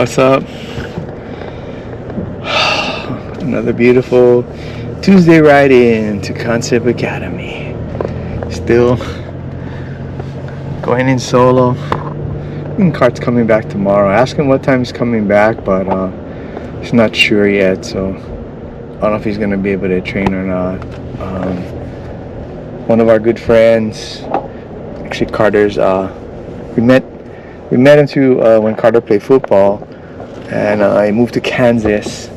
What's up? Another beautiful Tuesday ride in to Kansept Academy. Still going in solo. I think Cart's coming back tomorrow. I asked him what time he's coming back, but he's not sure yet. So I don't know if he's gonna be able to train or not. One of our good friends, actually Carter's. We met him through when Carter played football, and I moved to Kansas.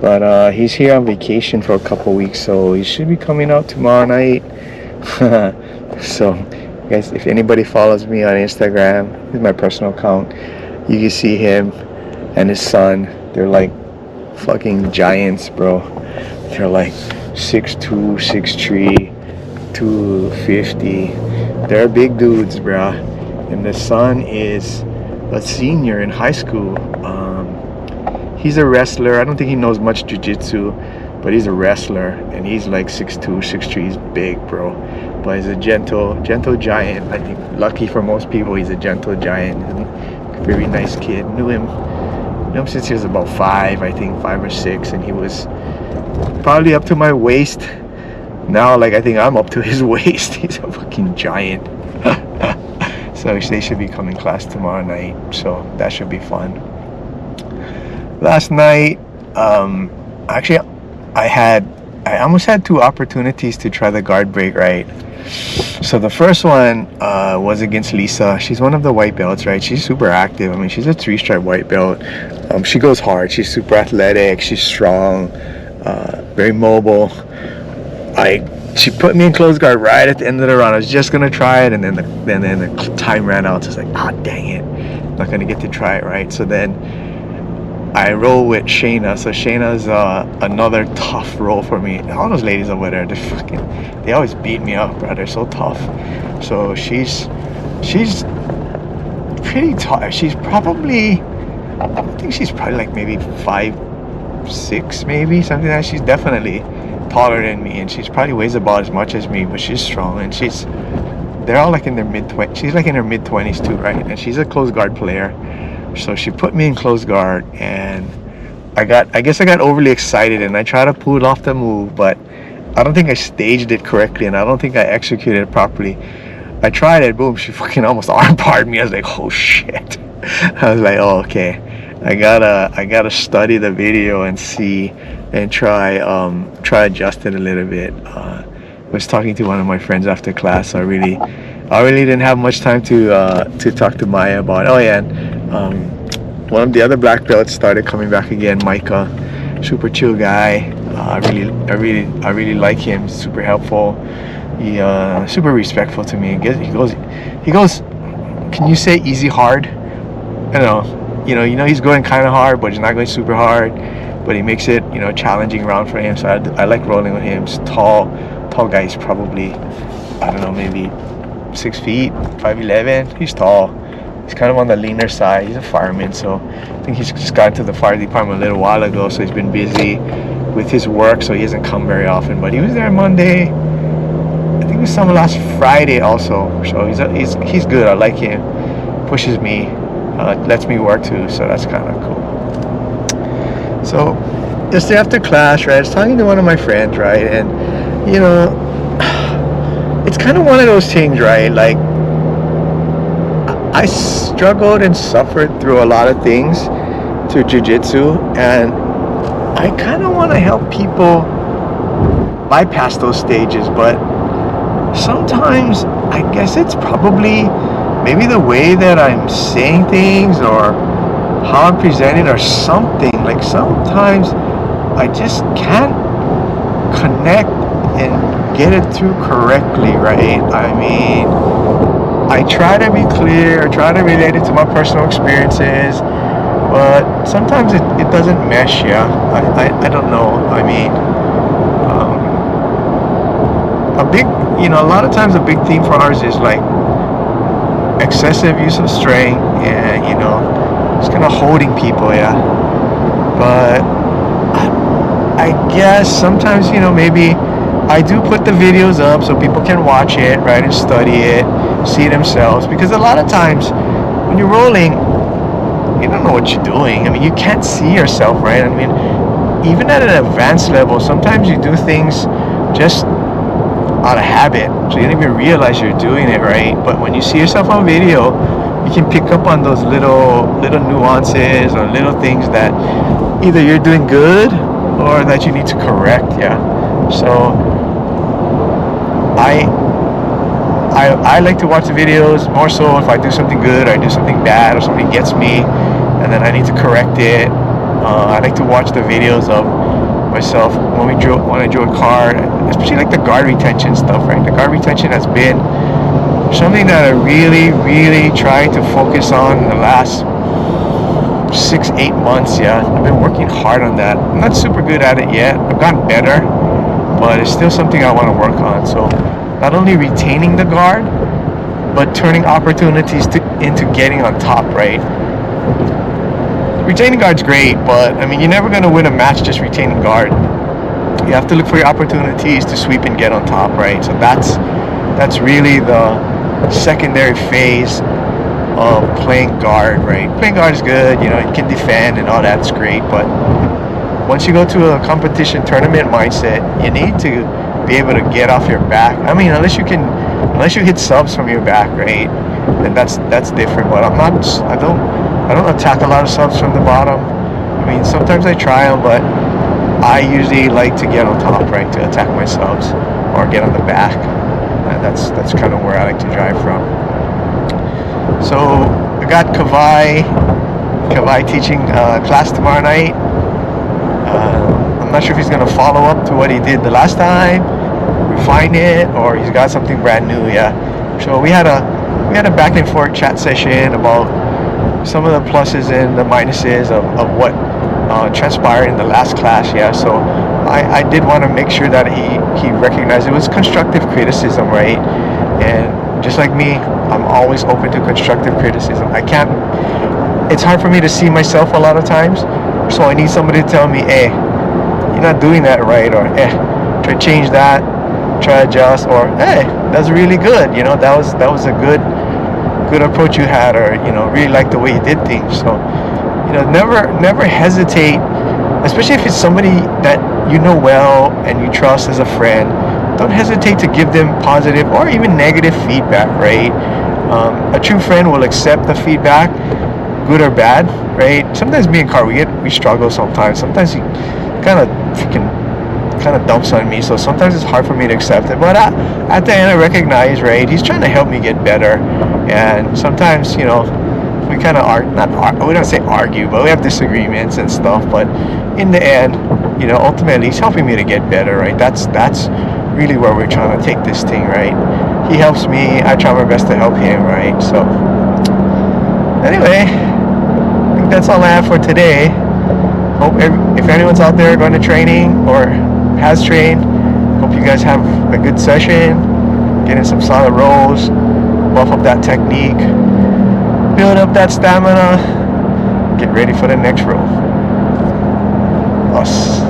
But he's here on vacation for a couple weeks, so he should be coming out tomorrow night. So, guys, if anybody follows me on Instagram, this is my personal account, you can see him and his son. They're like fucking giants, bro. They're like 6'2", 6'3", 250. They're big dudes, bro. And the son is a senior in high school. He's a wrestler. I don't think he knows much jiu-jitsu, but he's a wrestler, and he's like 6'2", 6'3". He's big, bro. But he's a gentle giant. I think lucky for most people, he's a gentle giant. Very nice kid. Knew him since he was about 5 or 6, and he was probably up to my waist. Now, like, I think I'm up to his waist. He's a fucking giant. So they should be coming class tomorrow night, so that should be fun. Last night, actually, I almost had 2 opportunities to try the guard break, right? So the first one was against Lisa. She's one of the white belts, right? She's super active. I mean, she's a 3-stripe white belt. She goes hard. She's super athletic. She's strong, very mobile. She put me in close guard right at the end of the round. I was just gonna try it, and then the time ran out. So I was like, dang it, I'm not gonna get to try it, right? So then I roll with Shayna. So Shayna's another tough roll for me. All those ladies over there, they always beat me up, bro. They're so tough. So she's pretty tough. She's probably, I think she's probably like maybe 5'6", maybe something like that. She's definitely taller than me, and she's probably weighs about as much as me, but she's strong, and they're all like in their mid-20s. She's like in her mid-20s too, right? And she's a close guard player. So she put me in close guard, and I guess I got overly excited, and I tried to pull off the move, but I don't think I staged it correctly, and I don't think I executed it properly. I tried it, boom, she fucking almost arm-barred me. I was like, oh shit. I was like, oh, okay. I gotta study the video and see and try adjust it a little bit. I was talking to one of my friends after class, so I really didn't have much time to talk to Maya about it. Oh yeah, and one of the other black belts started coming back again, Micah. Super chill guy. I really like him. Super helpful. He super respectful to me. He goes. Can you say easy hard? I don't know. You know he's going kind of hard, but he's not going super hard. But he makes it, a challenging round for him. So I like rolling with him. He's tall guy. He's probably, I don't know, maybe 6 feet, 5'11". He's tall. He's kind of on the leaner side. He's a fireman, so I think he's just got into the fire department a little while ago. So he's been busy with his work, so he hasn't come very often. But he was there Monday. I think it was some last Friday also. So he's good. I like him. Pushes me, lets me work too. So that's kind of cool. So just after class, right, I was talking to one of my friends, right, and it's kind of one of those things, right, like I struggled and suffered through a lot of things through jiu-jitsu, and I kind of want to help people bypass those stages, but sometimes I guess it's probably maybe the way that I'm saying things or how I'm presenting or something. Like sometimes I just can't connect and get it through correctly, right? I mean, I try to be clear, I try to relate it to my personal experiences, but sometimes it doesn't mesh. Yeah, I don't know. I mean, a lot of times a big theme for ours is like excessive use of strength and just kind of holding people, yeah. But I guess sometimes, maybe I do put the videos up so people can watch it, right, and study it, see themselves. Because a lot of times when you're rolling, you don't know what you're doing. I mean, you can't see yourself, right? I mean, even at an advanced level, sometimes you do things just out of habit, so you don't even realize you're doing it, right? But when you see yourself on video, you can pick up on those little nuances or little things that either you're doing good or that you need to correct. Yeah. So I like to watch the videos more so if I do something good or I do something bad or something gets me and then I need to correct it. I like to watch the videos of myself when I drew a car, especially like the guard retention stuff, right? The guard retention has been something that I really tried to focus on in the last 6-8 months. Yeah, I've been working hard on that. I'm not super good at it yet. I've gotten better, but it's still something I want to work on. So not only retaining the guard, but turning opportunities into getting on top, right? Retaining guard's great, but I mean, you're never going to win a match just retaining guard. You have to look for your opportunities to sweep and get on top, right? So that's really the secondary phase of playing guard, right? Playing guard is good, you know, you can defend and all that's great, but once you go to a competition tournament mindset, you need to be able to get off your back. I mean, unless you hit subs from your back, right? Then that's different. But I don't attack a lot of subs from the bottom. I mean, sometimes I try them, but I usually like to get on top, right? To attack my subs or get on the back. And that's kind of where I like to drive from. So I got Kavai teaching class tomorrow night. I'm not sure if he's going to follow up to what he did the last time, refine it, or he's got something brand new. Yeah. So we had a back and forth chat session about some of the pluses and the minuses of what transpired in the last class. Yeah. So I did want to make sure that he recognized it was constructive criticism, right? And just like me, I'm always open to constructive criticism. It's hard for me to see myself a lot of times, so I need somebody to tell me, hey, you're not doing that right, or try to change that, try to adjust, or hey, that's really good, you know, that was a good approach you had, or you know, really like the way you did things. So you know, never hesitate, especially if it's somebody that you know well and you trust as a friend. Don't hesitate to give them positive or even negative feedback, right? A true friend will accept the feedback, good or bad, right? Sometimes me and Carl, we struggle sometimes. Sometimes he kind of dumps on me, so sometimes it's hard for me to accept it. But at the end, I recognize, right, he's trying to help me get better. And sometimes, you know, we kind of we don't say argue, but we have disagreements and stuff. But in the end, you know, ultimately, he's helping me to get better, right? That's really where we're trying to take this thing, right? He helps me, I try my best to help him, right? So anyway, I think that's all I have for today. Hope if anyone's out there going to training or has trained, hope you guys have a good session, getting some solid rolls, buff up that technique, build up that stamina, get ready for the next roll. Us.